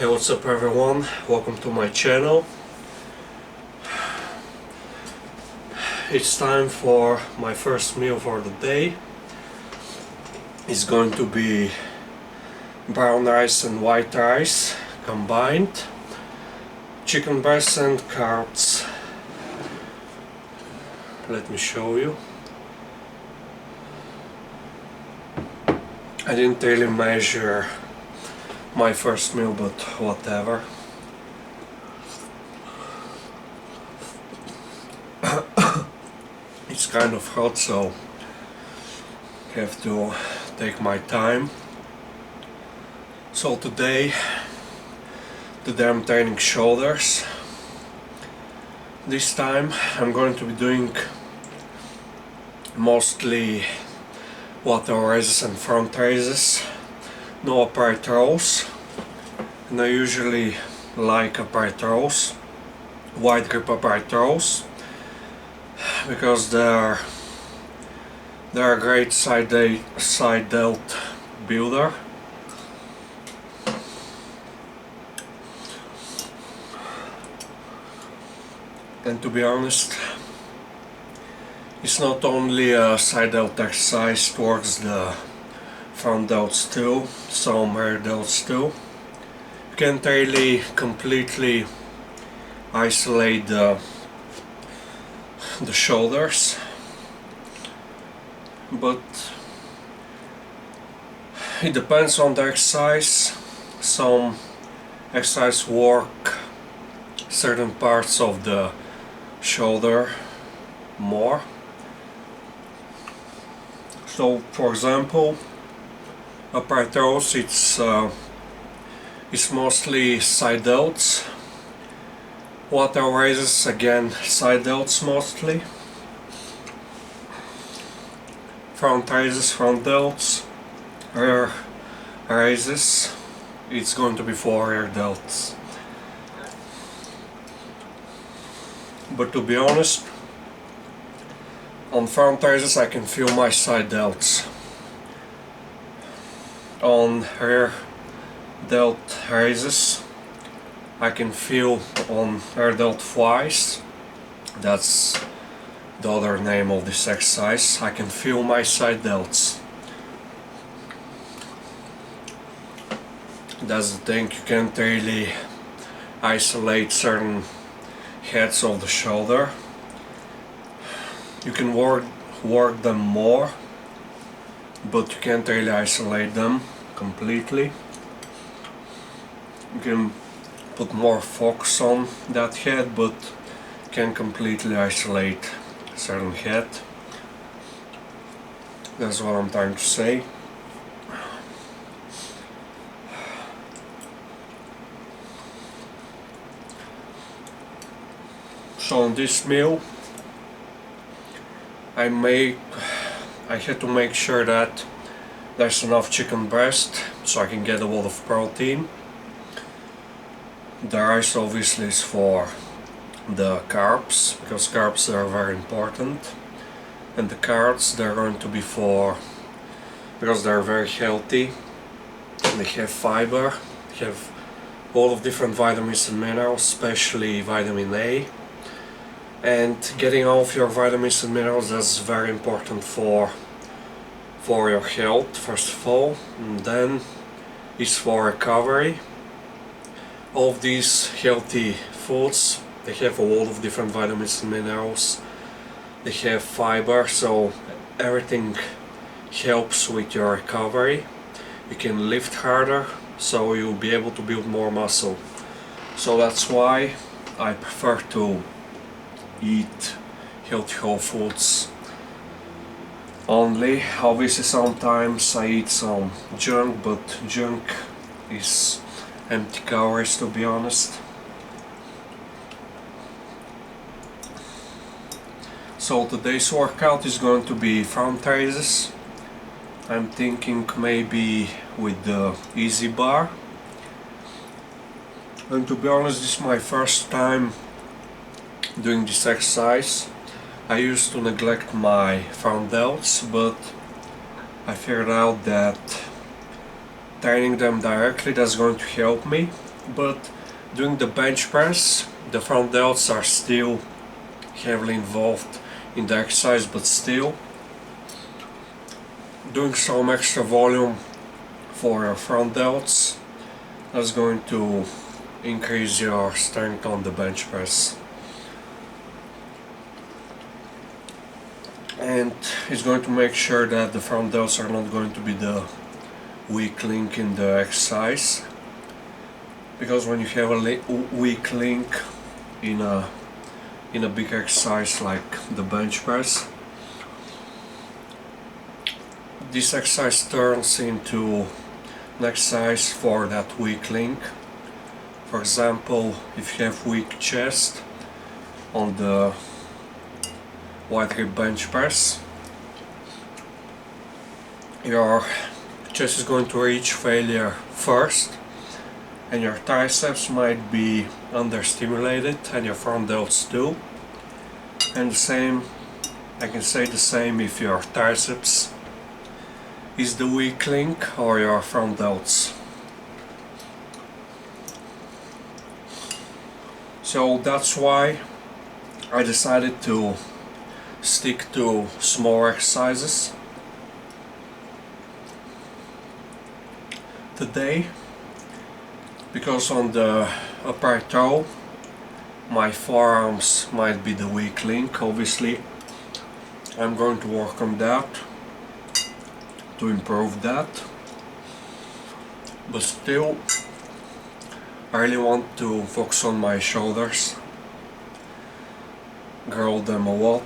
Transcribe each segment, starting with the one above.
Hey, what's up everyone? Welcome to my channel. It's time for my first meal for the day. It's going to be brown rice and white rice combined, chicken breast and carbs. Let me show you. I didn't really measure my first meal, but whatever. It's kind of hot, so I have to take my time. So today I'm training shoulders. This time I'm going to be doing mostly lateral raises and front raises, no upright rows. And I usually like upright rows, wide grip upright rows, because they're a great side delt builder. And to be honest, it's not only a side delt exercise, it works the front delts too, some rear delts too. You can't really completely isolate the shoulders, but it depends on the exercise. Some exercise work certain parts of the shoulder more. So for example, upright rows, it's mostly side delts. Lateral raises, again, side delts mostly. Front raises, front delts. Rear raises, it's going to be for rear delts. But to be honest, on front raises I can feel my side delts. On rear delt raises I can feel on rear delt flies, that's the other name of this exercise, I can feel my side delts. That's the thing, you can't really isolate certain heads of the shoulder. You can work them more, but you can't really isolate them completely. You can put more focus on that head, but can't completely isolate a certain head. That's what I'm trying to say. So on this meal I had to make sure that there's enough chicken breast so I can get a lot of protein. The rice obviously is for the carbs, because carbs are very important, and the carbs they're going to be because they're very healthy. They have fiber, they have a lot of different vitamins and minerals, especially vitamin A. And getting all of your vitamins and minerals, that's very important for your health, first of all, and then it's for recovery. All of these healthy foods, they have a lot of different vitamins and minerals, they have fiber, so everything helps with your recovery. You can lift harder, so you'll be able to build more muscle. So that's why I prefer to eat healthy whole foods only. Obviously sometimes I eat some junk, but junk is empty calories, to be honest. So today's workout is going to be front raises. I'm thinking maybe with the easy bar. And to be honest, this is my first time doing this exercise. I used to neglect my front delts, but I figured out that training them directly, that's going to help me But doing the bench press, the front delts are still heavily involved in the exercise, but still doing some extra volume for your front delts, that's going to increase your strength on the bench press. And it's going to make sure that the front delts are not going to be the weak link in the exercise, because when you have a weak link in a big exercise like the bench press, this exercise turns into an exercise for that weak link. For example, if you have weak chest on the wide grip bench press, your chest is going to reach failure first, and your triceps might be understimulated, and your front delts too. And the same, I can say the same if your triceps is the weak link or your front delts. So that's why I decided to stick to small exercises today, because on the upper toe my forearms might be the weak link. Obviously I'm going to work on that to improve that, but still I really want to focus on my shoulders, grow them a lot.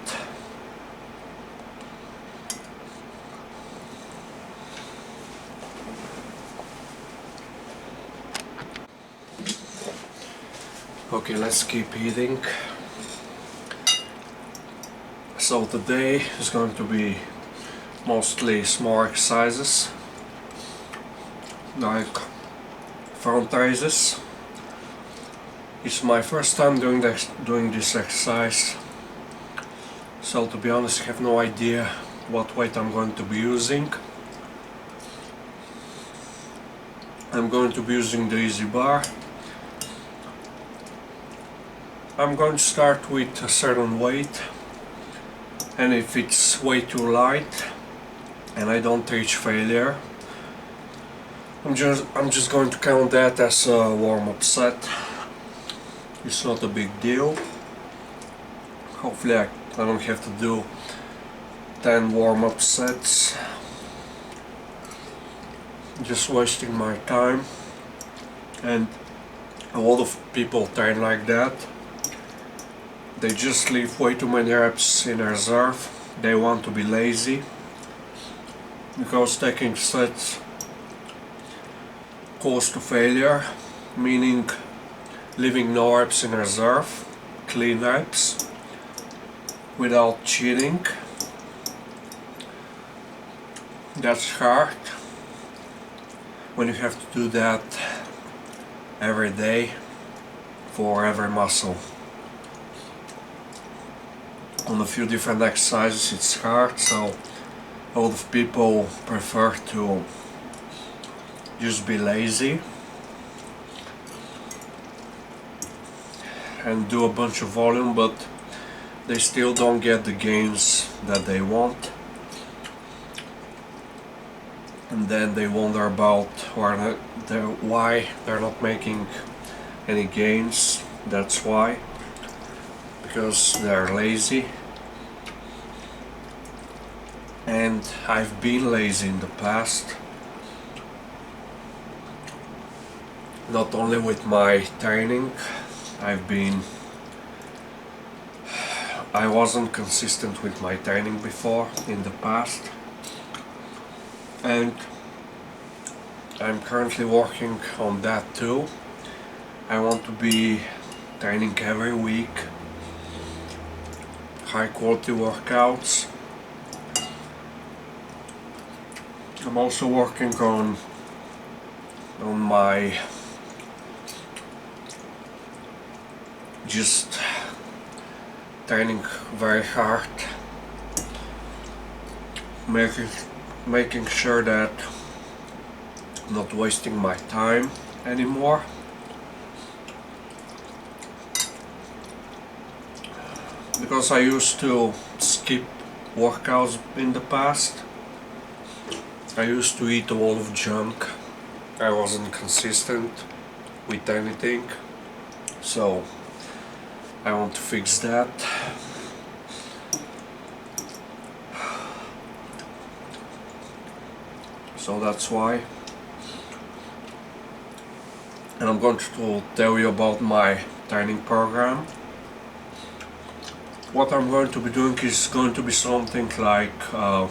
Okay, let's keep eating. So today is going to be mostly small exercises like front raises. It's my first time doing this exercise, so to be honest I have no idea what weight I'm going to be using. I'm going to be using the EZ bar. I'm going to start with a certain weight, and if it's way too light and I don't reach failure, I'm just going to count that as a warm-up set. It's not a big deal. Hopefully I don't have to do 10 warm-up sets, just wasting my time. And a lot of people train like that. They just leave way too many reps in reserve. They want to be lazy, because taking sets close to failure, meaning leaving no reps in reserve, clean reps, without cheating, that's hard when you have to do that every day for every muscle. On a few different exercises it's hard, so a lot of people prefer to just be lazy and do a bunch of volume, but they still don't get the gains that they want, and then they wonder about why they're not making any gains. That's why, because they're lazy. And I've been lazy in the past, not only with my training. I wasn't consistent with my training before in the past, and I'm currently working on that too. I want to be training every week, high quality workouts. I'm also working on my just training very hard, making sure that I'm not wasting my time anymore. because I used to skip workouts in the past. I used to eat a lot of junk. I wasn't consistent with anything, so I want to fix that. So that's why. And I'm going to tell you about my training program. What I'm going to be doing is going to be something like a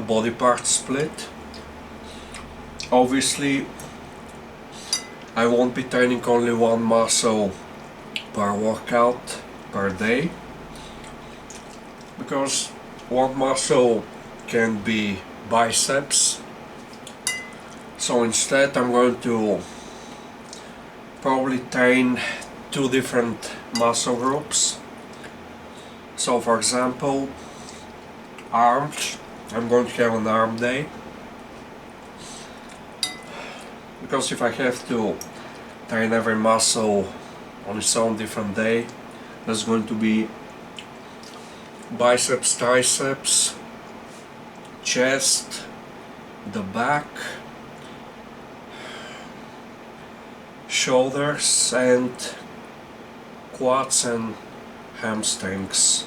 body part split. Obviously, I won't be training only one muscle per workout per day, because one muscle can be biceps. So instead I'm going to probably train two different muscle groups. So for example, arms, I'm going to have an arm day, because if I have to train every muscle on its own different day, there's going to be biceps, triceps, chest, the back, shoulders, and quads and hamstrings.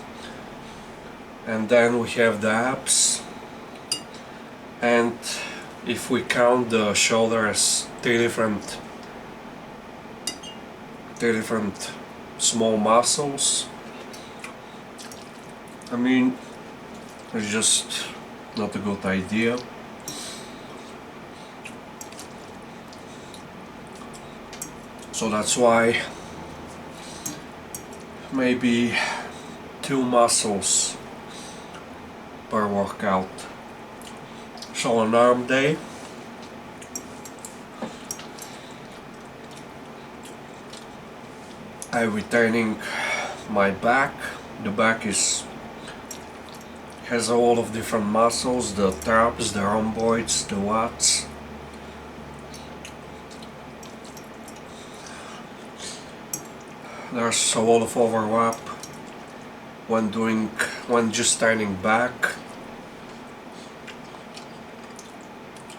And then we have the abs, and if we count the shoulders, three different small muscles, I mean, it's just not a good idea. So that's why maybe two muscles per workout. So on arm day, I'll be training my back. The back has a lot of different muscles: the traps, the rhomboids, the lats. There's a lot of overlap when just training back.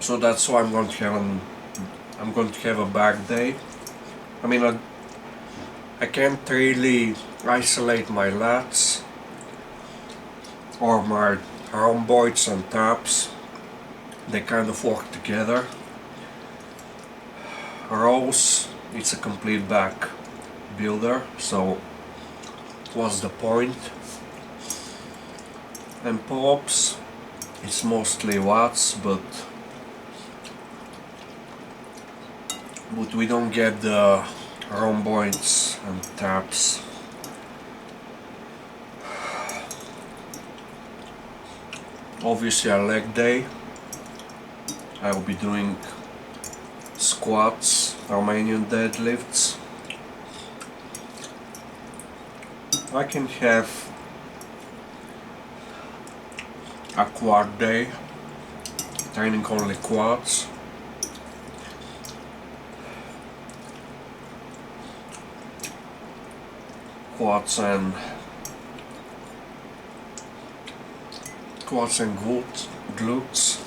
So that's why I'm going to have a back day. I mean, I can't really isolate my lats or my rhomboids and traps. They kind of work together. Rows, it's a complete back builder, so what's the point? And pull-ups, it's mostly lats, but we don't get the rhomboids and traps. Obviously, a leg day, I will be doing squats, Romanian deadlifts. I can have a quad day, training only quads. Quads and glutes,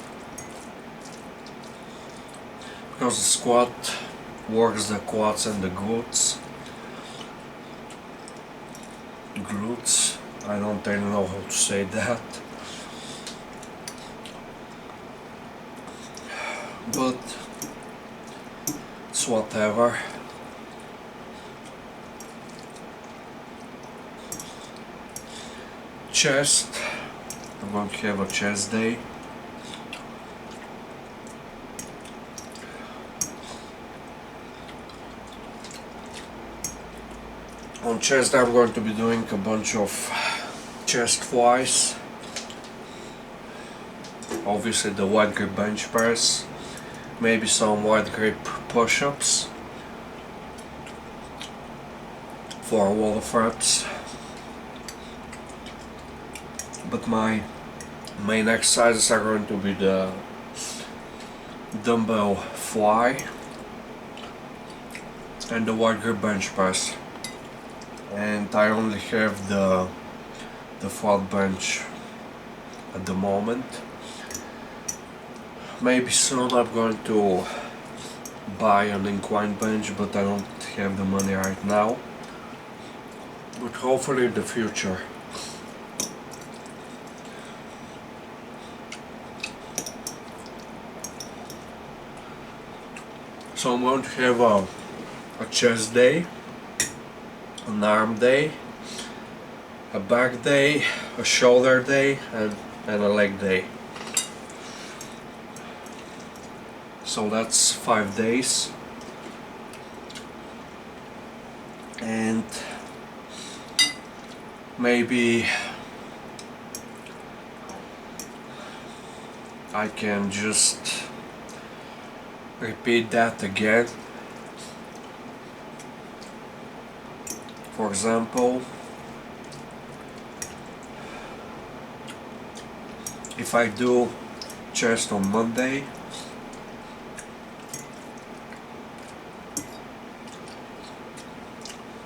because the squat works the quads and the glutes. I don't really know how to say that, but it's whatever. Chest, I'm going to have a chest day. On chest I'm going to be doing a bunch of chest flies, obviously the wide grip bench press, maybe some wide grip push-ups for a lot of reps. But my main exercises are going to be the dumbbell fly and the wide grip bench press. and I only have the flat bench at the moment. Maybe soon I'm going to buy an incline bench, but I don't have the money right now. But hopefully in the future. So I'm going to have a chest day, an arm day, a back day, a shoulder day, and a leg day. So that's 5 days. And maybe I can just repeat that again. For example, if I do chest on Monday,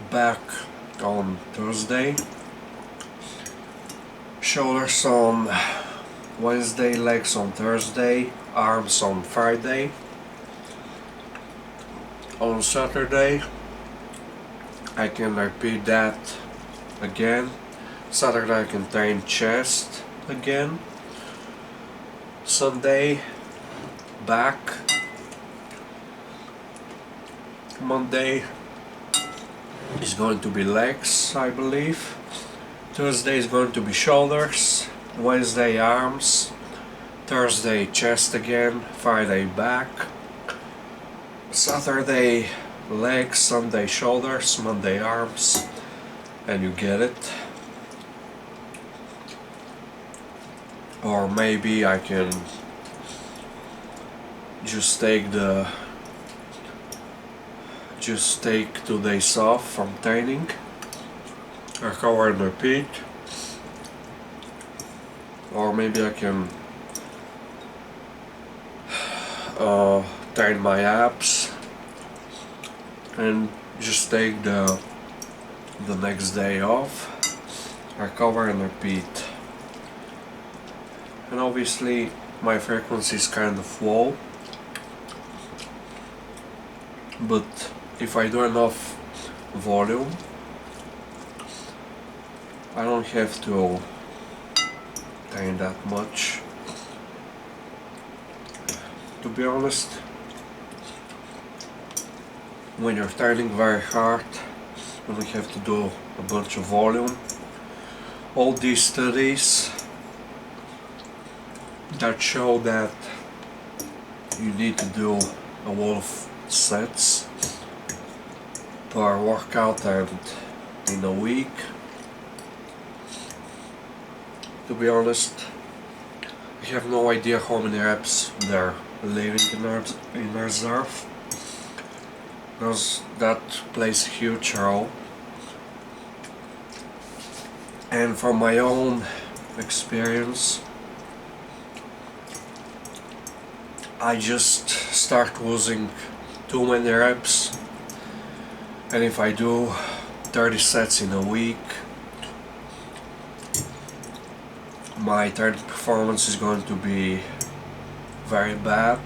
back on Thursday, shoulders on Wednesday, legs on Thursday, arms on Friday. On Saturday I can repeat that again. Saturday I can train chest again. Sunday back. Monday is going to be legs, I believe. Tuesday is going to be shoulders. Wednesday arms. Thursday chest again. Friday back. Saturday legs, Sunday shoulders, Monday arms, and you get it. Or maybe I can just take 2 days off from training, recover and repeat. Or maybe I can train my abs and just take the next day off, recover and repeat. And obviously my frequency is kind of low, but if I do enough volume, I don't have to train that much. To be honest, when you're training very hard, you don't have to do a bunch of volume. All these studies that show that you need to do a lot of sets per workout and in a week. To be honest, I have no idea how many reps they're leaving in reserve, because that plays a huge role. And from my own experience, I just start losing too many reps, and if I do 30 sets in a week, my training performance is going to be very bad.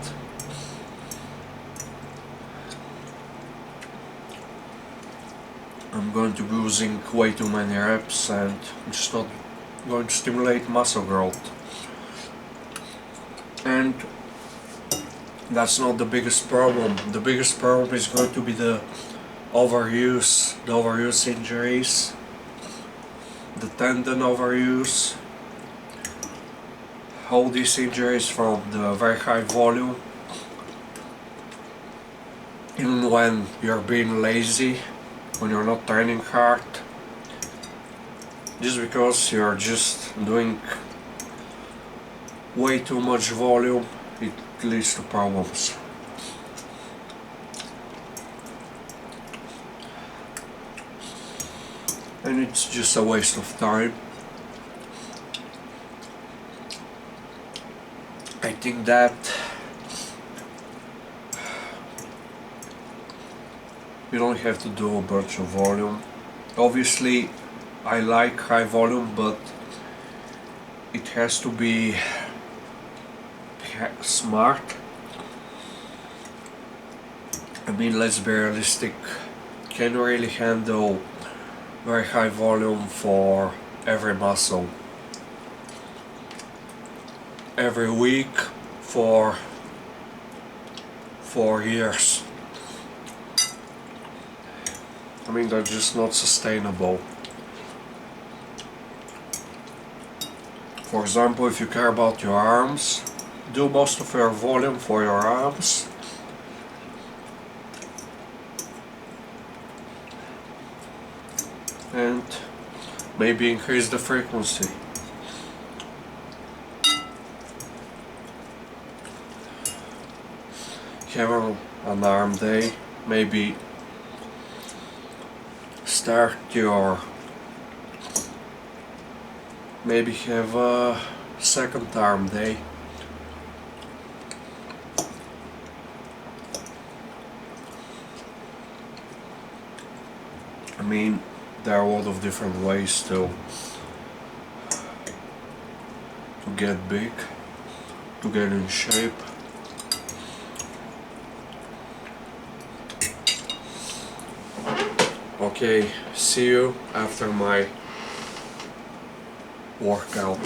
I'm going to be losing way too many reps and just not going to stimulate muscle growth. And that's not the biggest problem. The biggest problem is going to be the overuse injuries, the tendon overuse, all these injuries from the very high volume. Even when you're being lazy, when you're not training hard, just because you're just doing way too much volume, it leads to problems. And it's just a waste of time. I think that you don't have to do a bunch of volume. Obviously I like high volume, but it has to be smart. I mean, let's be realistic. Can you really handle very high volume for every muscle every week for 4 years? I mean, that's just not sustainable. For example, if you care about your arms, do most of your volume for your arms. And maybe increase the frequency. Have an arm day, maybe start your, maybe have a second arm day. I mean, there are a lot of different ways to get big, to get in shape. Okay, see you after my workout.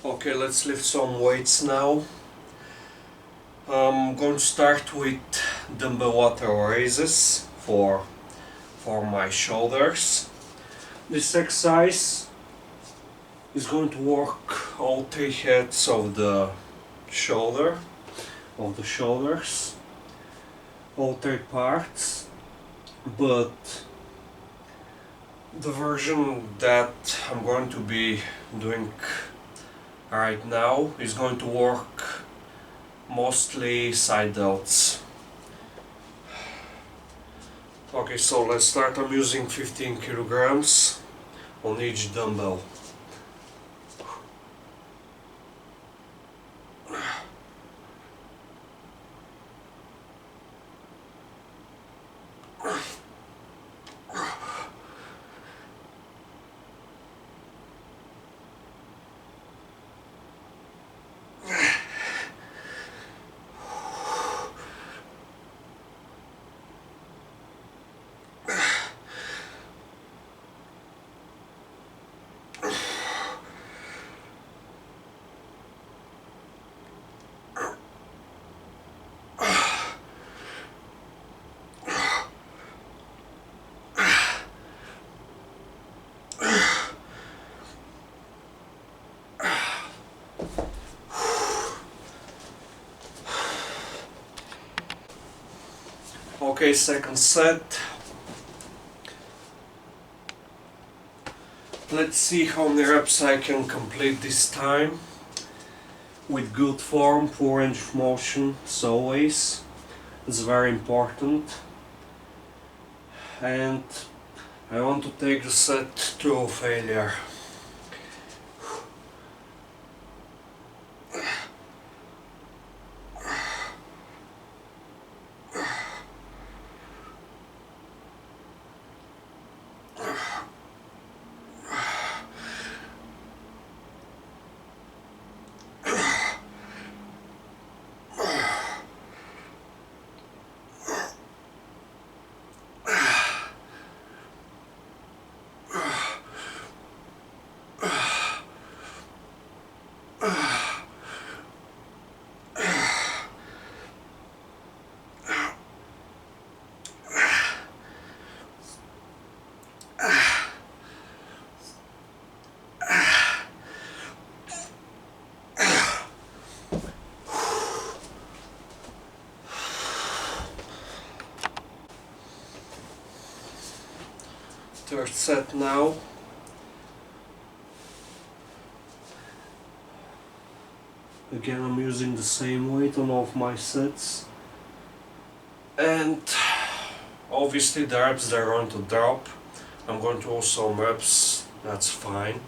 Okay, let's lift some weights now. I'm going to start with dumbbell lateral raises for my shoulders. This exercise is going to work all 3 heads of the shoulders, all 3 parts, but the version that I'm going to be doing right now is going to work mostly side delts. Okay, so let's start. I'm using 15 kilograms on each dumbbell. Okay, second set. Let's see how many reps I can complete this time. With good form, full range of motion, as always. It's very important. And I want to take the set to failure. Third set now. Again, I'm using the same weight on all of my sets. And obviously the reps they're going to drop. I'm going to also reps, that's fine.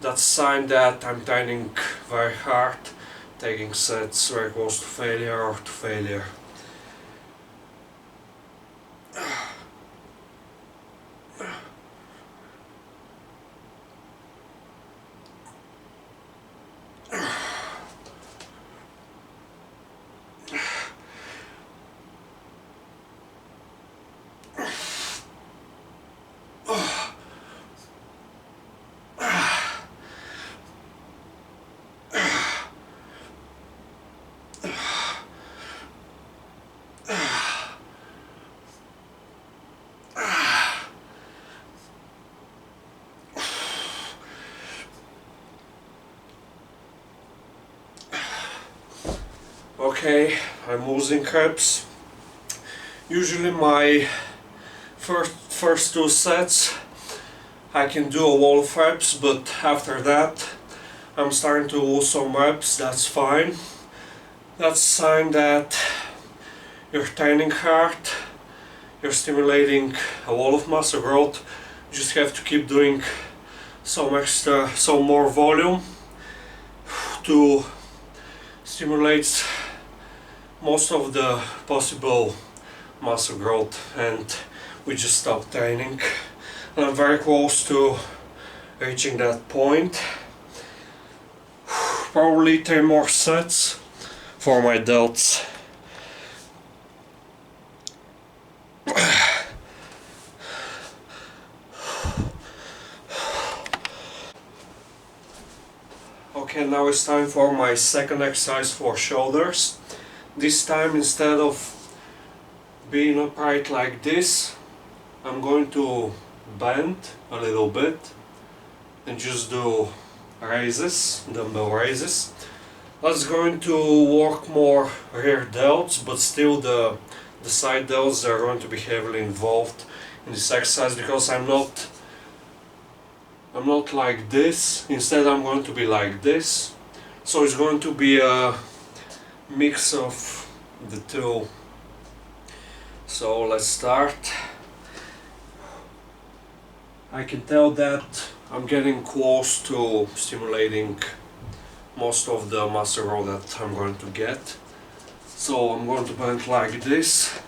That's a sign that I'm training very hard, taking sets very close to failure or to failure. Okay, I'm losing reps. Usually my first two sets I can do a wall of reps, but after that I'm starting to lose some reps. That's fine. That's a sign that you're training hard, you're stimulating a wall of muscle growth. You just have to keep doing some more volume to stimulate most of the possible muscle growth, and we just stop training. And I'm very close to reaching that point. Probably 10 more sets for my delts. Okay, now it's time for my second exercise for shoulders. This time, instead of being upright like this, I'm going to bend a little bit and just do raises, dumbbell raises. That's going to work more rear delts, but still the side delts are going to be heavily involved in this exercise because I'm not like this. Instead, I'm going to be like this. So it's going to be a mix of the two. So let's start. I can tell that I'm getting close to stimulating most of the muscle growth that I'm going to get. So I'm going to bend like this.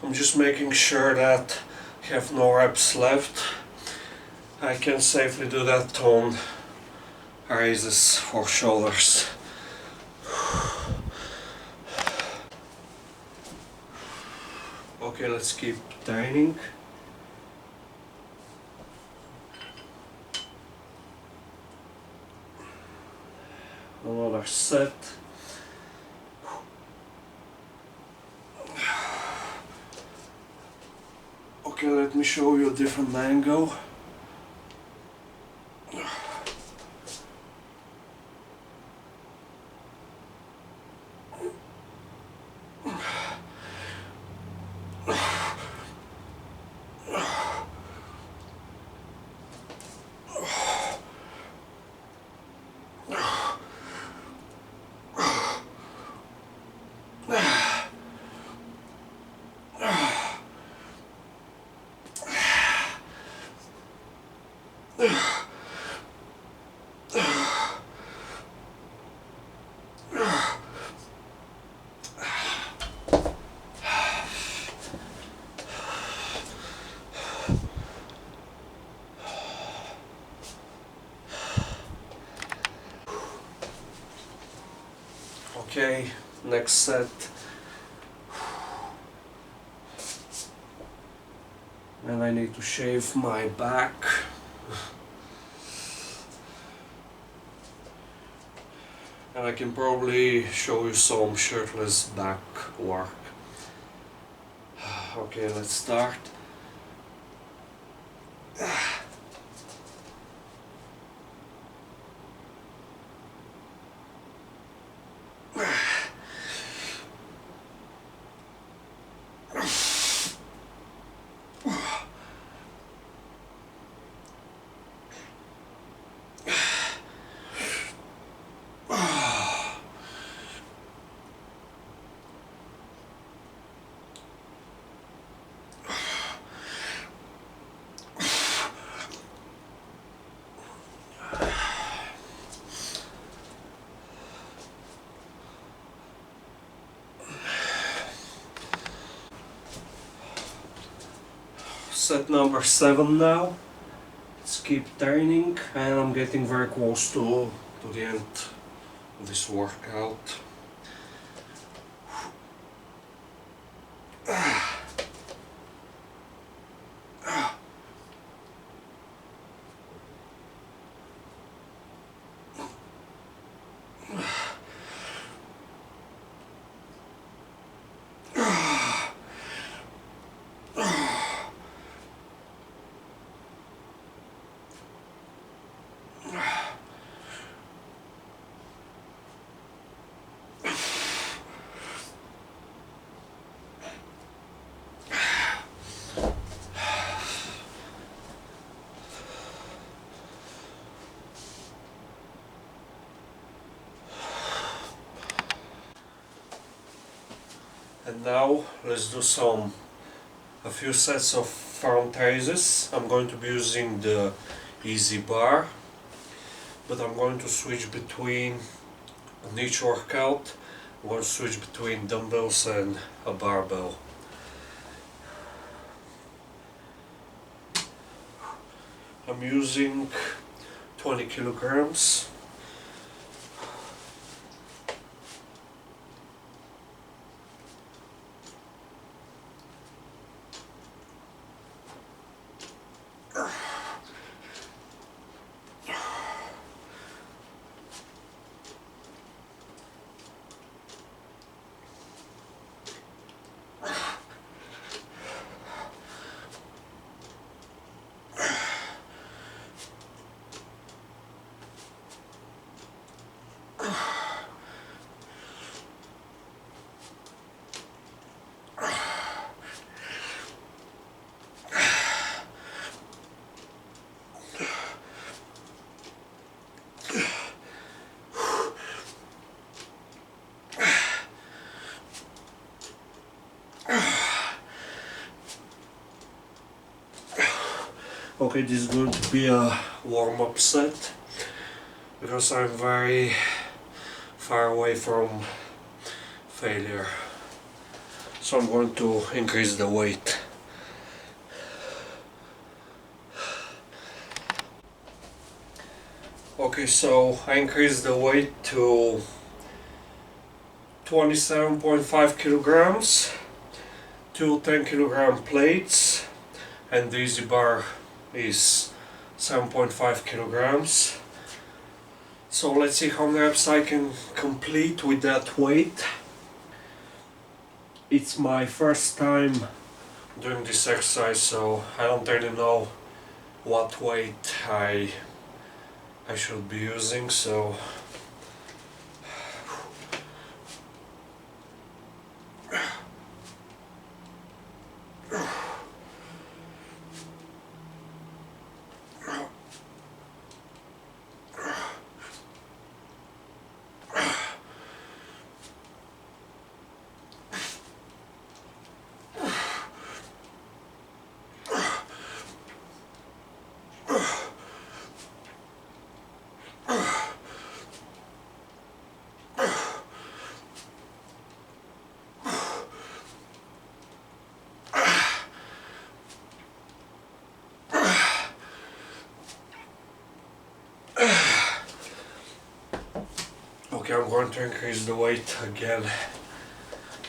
I'm just making sure that I have no reps left. I can safely do that on raises for shoulders. Okay, let's keep training. Another set. Okay, let me show you a different angle. Okay, next set. And I need to shave my back. And I can probably show you some shirtless back work. Okay, let's start. set number 7 now. Let's keep turning, and I'm getting very close to the end of this workout. And now let's do a few sets of front raises. I'm going to be using the easy bar, but I'm going to switch between on each workout. I'm going to switch between dumbbells and a barbell. I'm using 20 kilograms. Okay, this is going to be a warm-up set because I'm very far away from failure. So I'm going to increase the weight. Okay, so I increased the weight to 27.5 kilograms, two 10 kilogram plates, and the easy bar is 7.5 kilograms. So let's see how many reps I can complete with that weight. It's my first time doing this exercise, so I don't really know what weight I should be using, so okay, I'm going to increase the weight again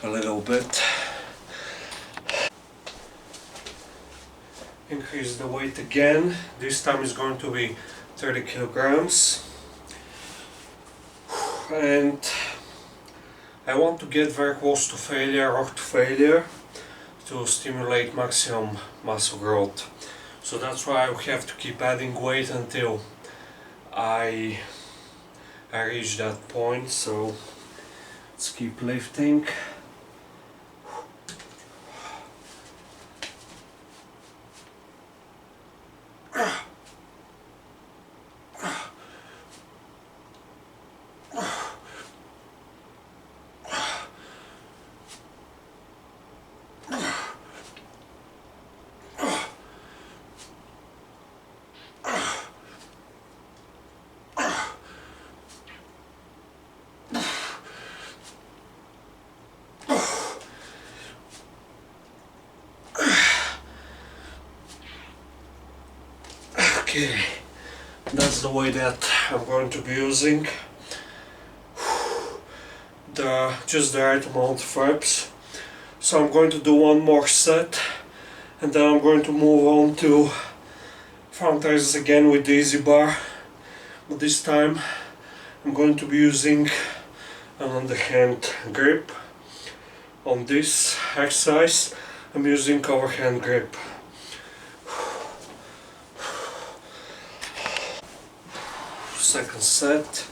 a little bit. Increase the weight again. This time is going to be 30 kilograms. And I want to get very close to failure or to failure to stimulate maximum muscle growth. So that's why I have to keep adding weight until I reach that point. So let's keep lifting. Okay, that's the way that I'm going to be using just the right amount of reps. So I'm going to do one more set, and then I'm going to move on to front raises again with the easy bar, but this time I'm going to be using an underhand grip. On this exercise I'm using overhand grip. Second set.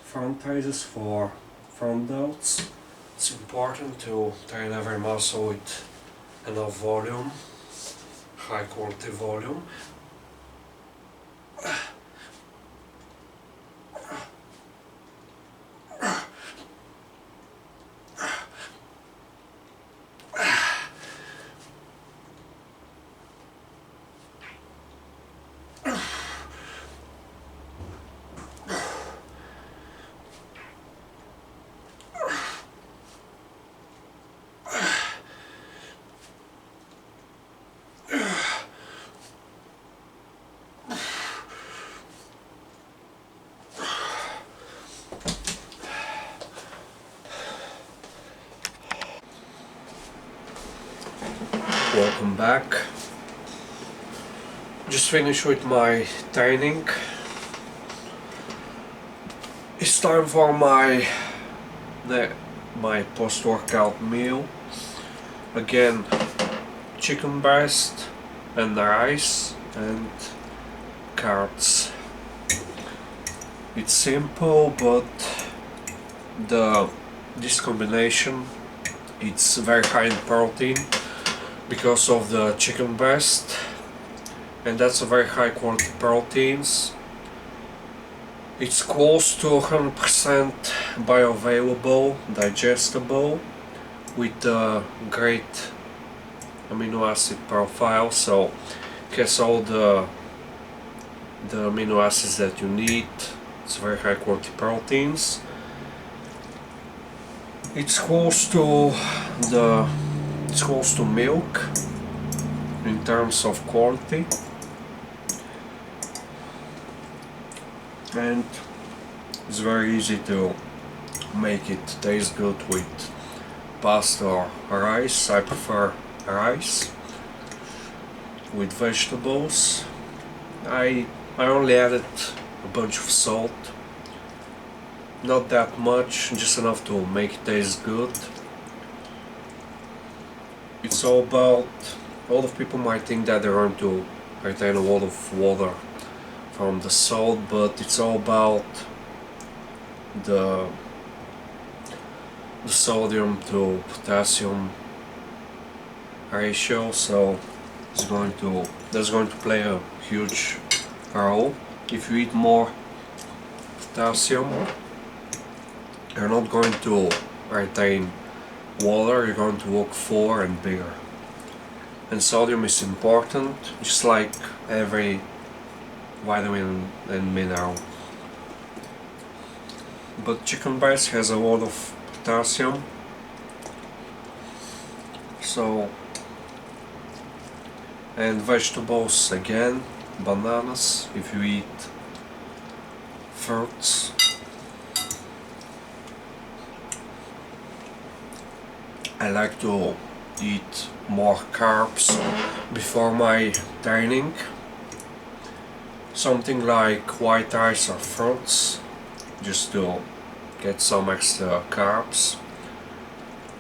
Front raises for front delts. It's important to train every muscle with enough volume, high quality volume. Welcome back. Just finished with my training. It's time for my post-workout meal. Again, chicken breast and rice and carrots. It's simple, but this combination, it's very high in protein because of the chicken breast, and that's a very high quality proteins. It's close to 100% bioavailable, digestible, with a great amino acid profile, so it has all the amino acids that you need. It's very high quality proteins. It's close to milk in terms of quality, and it's very easy to make it taste good with pasta or rice. I prefer rice with vegetables. I only added a bunch of salt, not that much, just enough to make it taste good. It's all about, a lot of people might think that they're going to retain a lot of water from the salt, but it's all about the sodium to potassium ratio, so that's going to play a huge role. If you eat more potassium, you're not going to retain water, you're going to look fuller and bigger. And sodium is important, just like every vitamin and mineral. But chicken breast has a lot of potassium, so, and vegetables again, bananas, if you eat fruits. I like to eat more carbs before my training. Something like white rice or fruits, just to get some extra carbs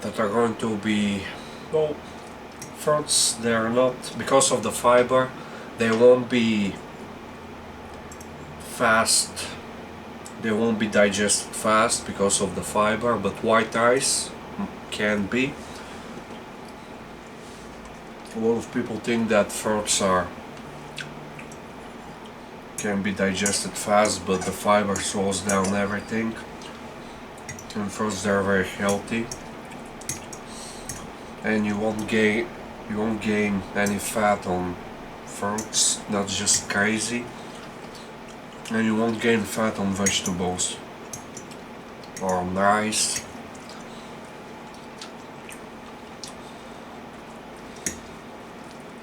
that are going to be, well, fruits, they're not, because of the fiber, they won't be fast, they won't be digested fast because of the fiber, but white rice can be. A lot of people think that fruits can be digested fast, but the fiber slows down everything. And fruits, they're very healthy, and you won't gain any fat on fruits. That's just crazy. And you won't gain fat on vegetables or on rice.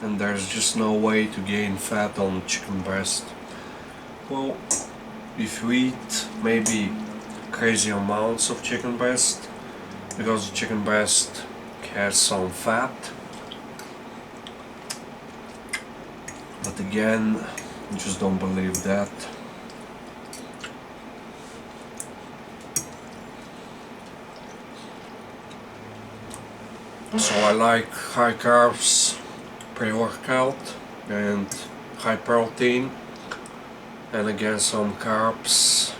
and there's just no way to gain fat on chicken breast. Well, if you eat maybe crazy amounts of chicken breast, because chicken breast has some fat, but again, I just don't believe that. So I like high carbs pre-workout and high protein, and again some carbs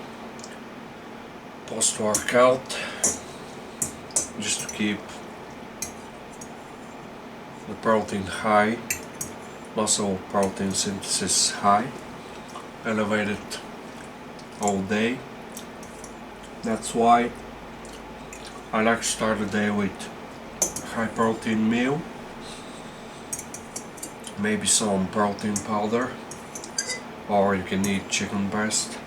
post-workout, just to keep the protein high, muscle protein synthesis high, elevated all day. That's why I like to start the day with high protein meal, maybe some protein powder, or you can eat chicken breast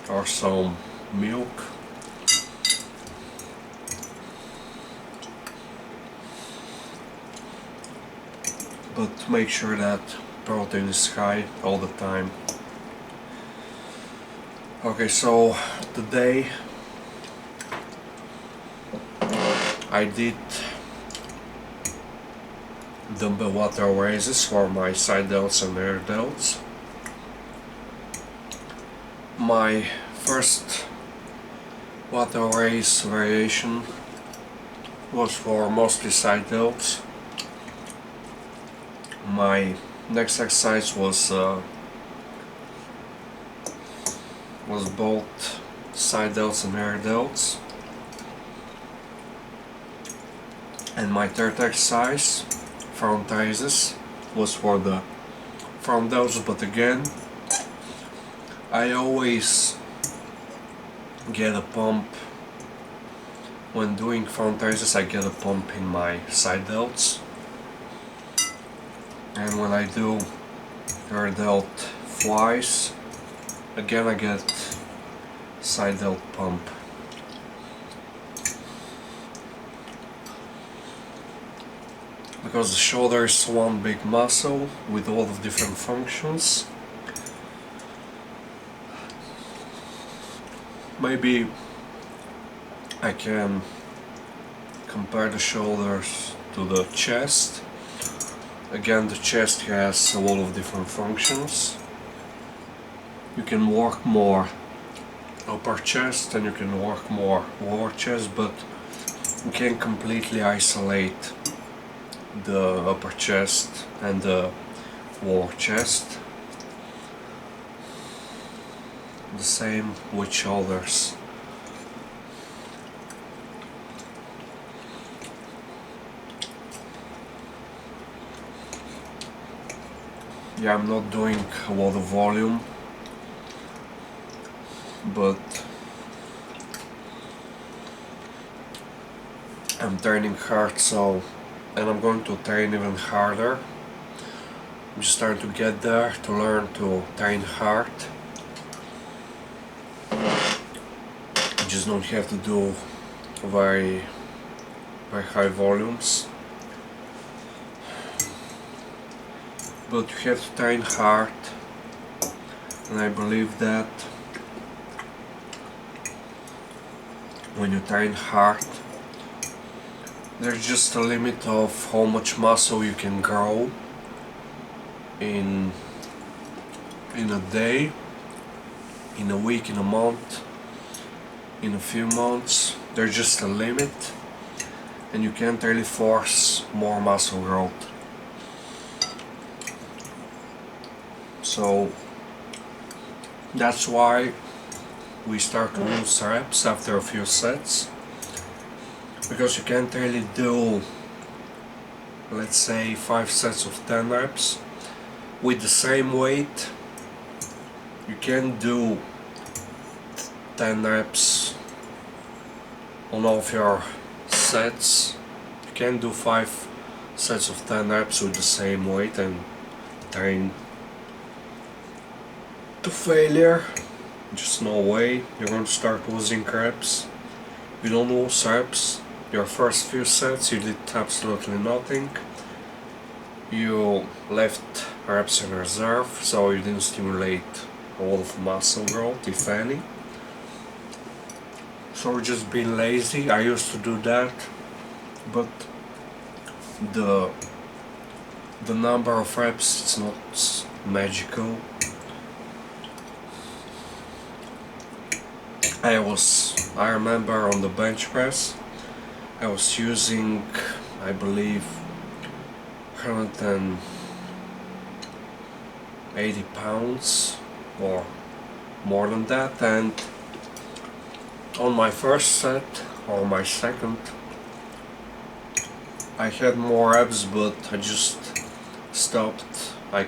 or some milk. But make sure that protein is high all the time. Okay, so today I did dumbbell lateral raises for my side delts and rear delts. My first lateral raise variation was for mostly side delts. My next exercise was both side delts and rear delts. And my third exercise, front raises, was for the front delts, but again, I always get a pump when doing front raises. I get a pump in my side delts, and when I do rear delt flies, again I get side delt pump. Because the shoulder is one big muscle with a lot of different functions. Maybe I can compare the shoulders to the chest. Again, the chest has a lot of different functions. You can work more upper chest and you can work more lower chest, but you can't completely isolate the upper chest and the lower chest. The same with shoulders. Yeah, I'm not doing a lot of volume, but I'm training hard, and I'm going to train even harder. I'm just trying to get there, to learn to train hard. You just don't have to do very high volumes, but you have to train hard, and I believe that when you train hard, there's just a limit of how much muscle you can grow in a day, in a week, in a month, in a few months. There's just a limit, and you can't really force more muscle growth. So that's why we start to lose reps after a few sets, because you can't really do, let's say, 5 sets of 10 reps with the same weight. You can't do 10 reps on all of your sets. You can't do 5 sets of 10 reps with the same weight and train to failure. Just no way. You're going to start losing reps. You don't lose reps. Your first few sets you did absolutely nothing. you left reps in reserve, so you didn't stimulate a lot of muscle growth, if any. So we're just being lazy. I used to do that, but the number of reps, it's not magical. I remember on the bench press I was using, I believe, 180 pounds or more than that, and on my first set or my second I had more reps, but I just stopped. I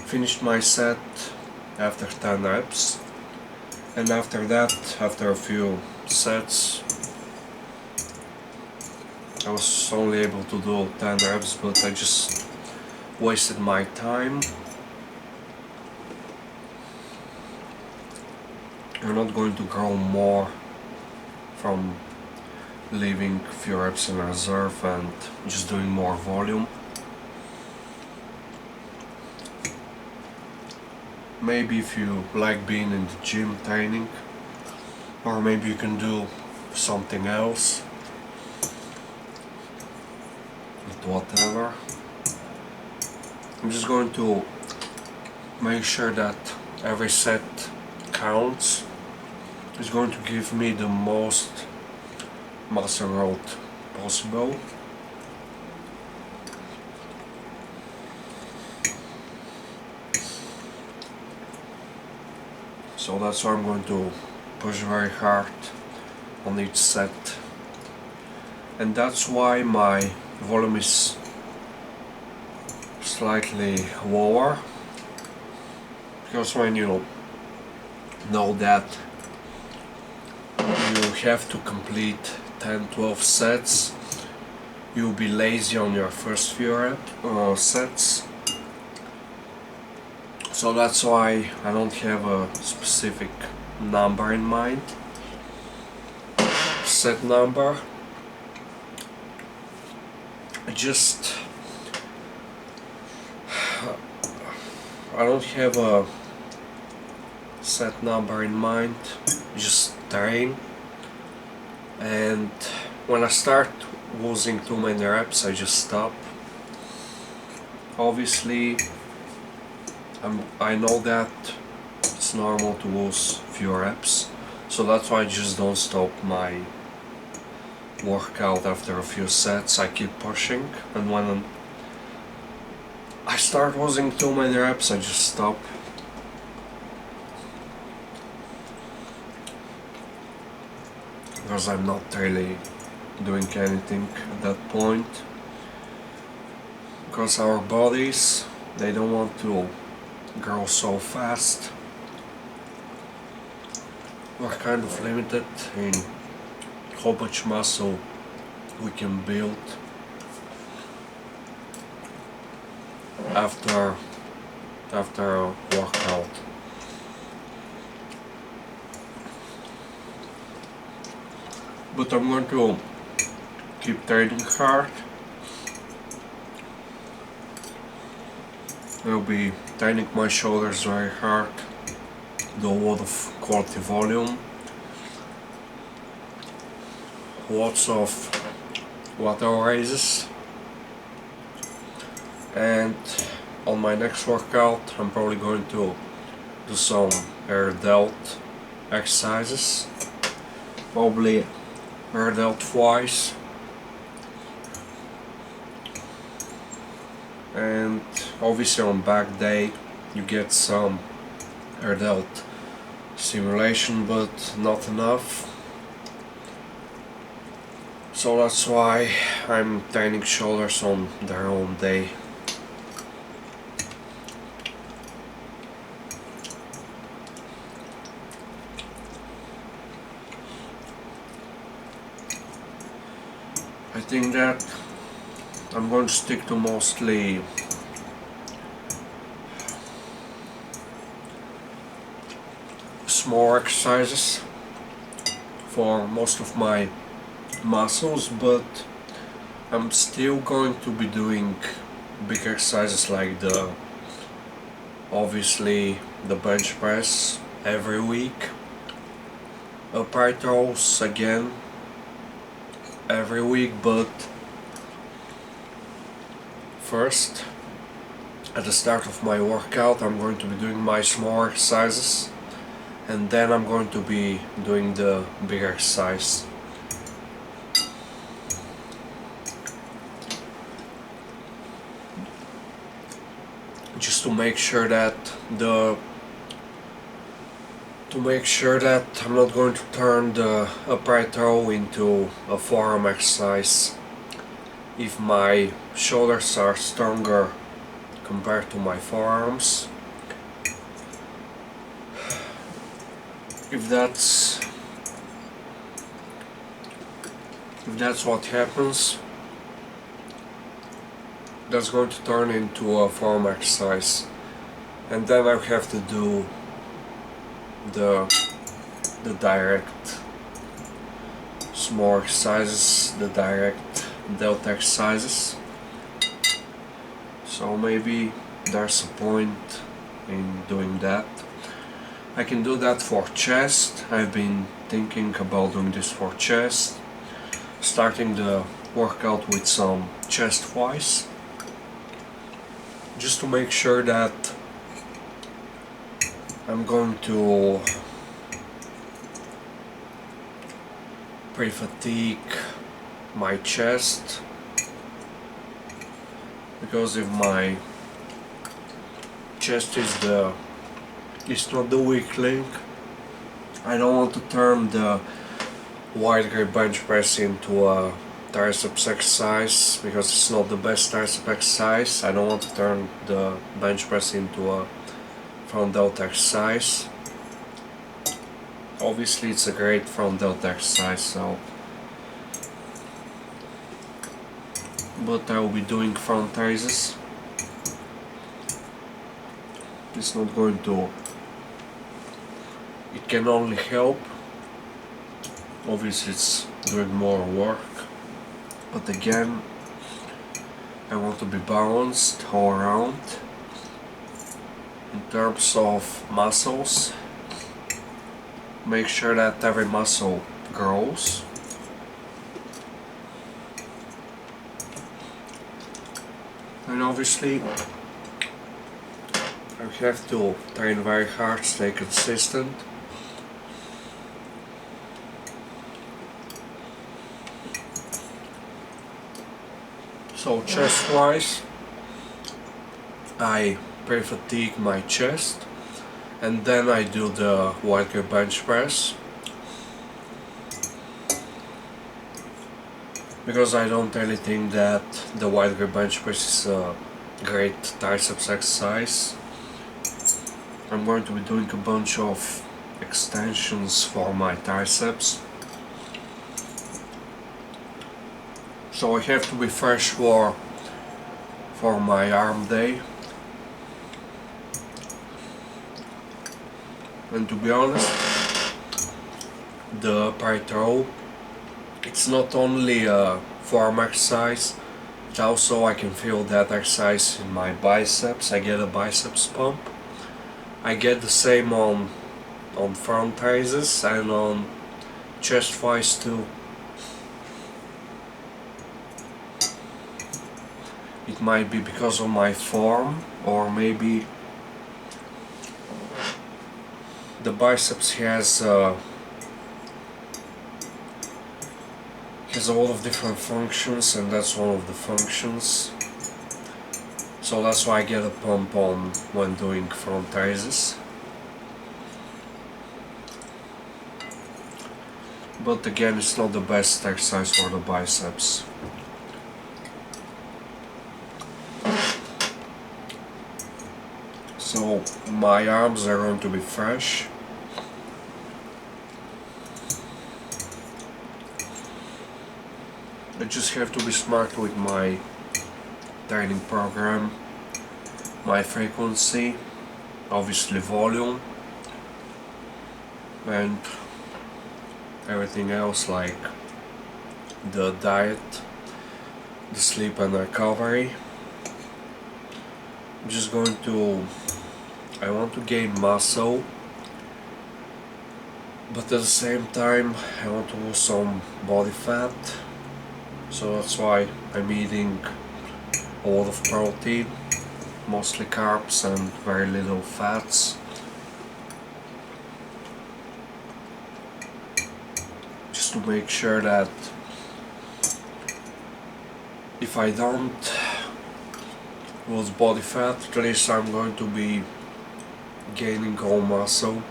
finished my set after 10 reps, and after that, after a few sets, I was only able to do 10 reps, but I just wasted my time. You're not going to grow more from leaving few reps in reserve and just doing more volume. Maybe if you like being in the gym training, or maybe you can do something else, but whatever. I'm just going to make sure that every set counts. It's going to give me the most muscle growth possible. So that's why I'm going to push very hard on each set, and that's why my volume is slightly lower, because when you know that you have to complete 10-12 sets, you'll be lazy on your first few sets. So that's why I don't have a specific number in mind, set number. I don't have a set number in mind, just train. And when I start losing too many reps, I just stop. Obviously, I know that it's normal to lose few reps, so that's why I just don't stop my workout after a few sets. I keep pushing, and when I start losing too many reps, I just stop. Because I'm not really doing anything at that point. Because our bodies, they don't want to grow so fast. We're kind of limited in how much muscle we can build after a workout. But I'm going to keep training hard. I'll be training my shoulders very hard, do a lot of quality volume, lots of lateral raises, and on my next workout I'm probably going to do some air delt exercises, probably air delt twice, and obviously on back day you get some air delt stimulation, but not enough. So that's why I'm training shoulders on their own day. I think that I'm going to stick to mostly small exercises for most of my muscles, but I'm still going to be doing big exercises like obviously the bench press every week, upright rows again every week, but first at the start of my workout I'm going to be doing my small exercises, and then I'm going to be doing the big exercise. Just to make sure that I'm not going to turn the upright row into a forearm exercise. If my shoulders are stronger compared to my forearms, if that's what happens, that's going to turn into a forearm exercise, and then I have to do the direct small exercises, the direct delta exercises. So maybe there's a point in doing that. I can do that for chest. I've been thinking about doing this for chest, starting the workout with some chest flies, just to make sure that I'm going to pre-fatigue my chest, because if my chest is not the weak link, I don't want to turn the wide grip bench press into a triceps exercise, because it's not the best tricep exercise. I don't want to turn the bench press into a front delta exercise. Obviously it's a great front delta exercise, but I will be doing front raises. It's not going to, it can only help. Obviously it's doing more work, but again, I want to be balanced all around. In terms of muscles, make sure that every muscle grows. And obviously I have to train very hard, stay consistent. So chest wise, I pre-fatigue my chest, and then I do the wide grip bench press, because I don't really think that the wide grip bench press is a great triceps exercise. I'm going to be doing a bunch of extensions for my triceps, so I have to be fresh for my arm day. And to be honest, the upright row, it's not only a forearm exercise, but also I can feel that exercise in my biceps. I get a biceps pump. I get the same on front raises and on chest flies too. It might be because of my form, or maybe the biceps has a lot of different functions, and that's one of the functions. So that's why I get a pump on when doing front raises. But again, it's not the best exercise for the biceps. So my arms are going to be fresh. I just have to be smart with my training program, my frequency, obviously volume, and everything else like the diet, the sleep and recovery. I'm just going to, I want to gain muscle, but at the same time I want to lose some body fat, so that's why I'm eating a lot of protein, mostly carbs and very little fats, just to make sure that if I don't lose body fat, at least I'm going to be gaining all muscle,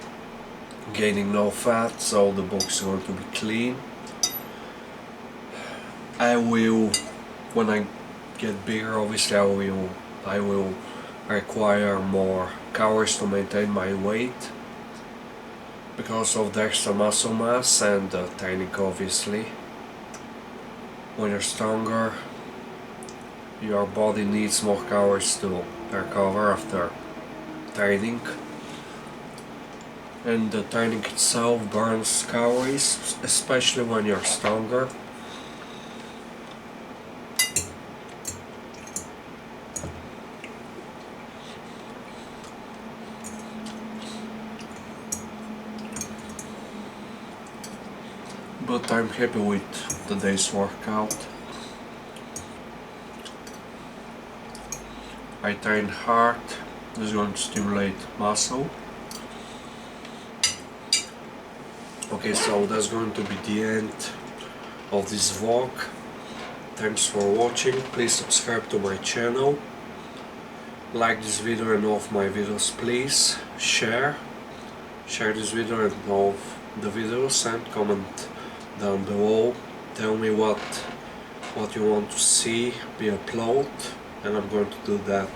gaining no fat, so the box is going to be clean. I will, when I get bigger, obviously I will require more calories to maintain my weight because of the extra muscle mass and the training, obviously. When you're stronger, your body needs more calories to recover after training, and the training itself burns calories, especially when you're stronger. But I'm happy with the day's workout. I train hard, this is going to stimulate muscle. Okay, so that's going to be the end of this vlog. Thanks for watching, please subscribe to my channel, like this video and all of my videos, please share this video and all of the videos, and comment down below, tell me what you want to see me upload, and I'm going to do that.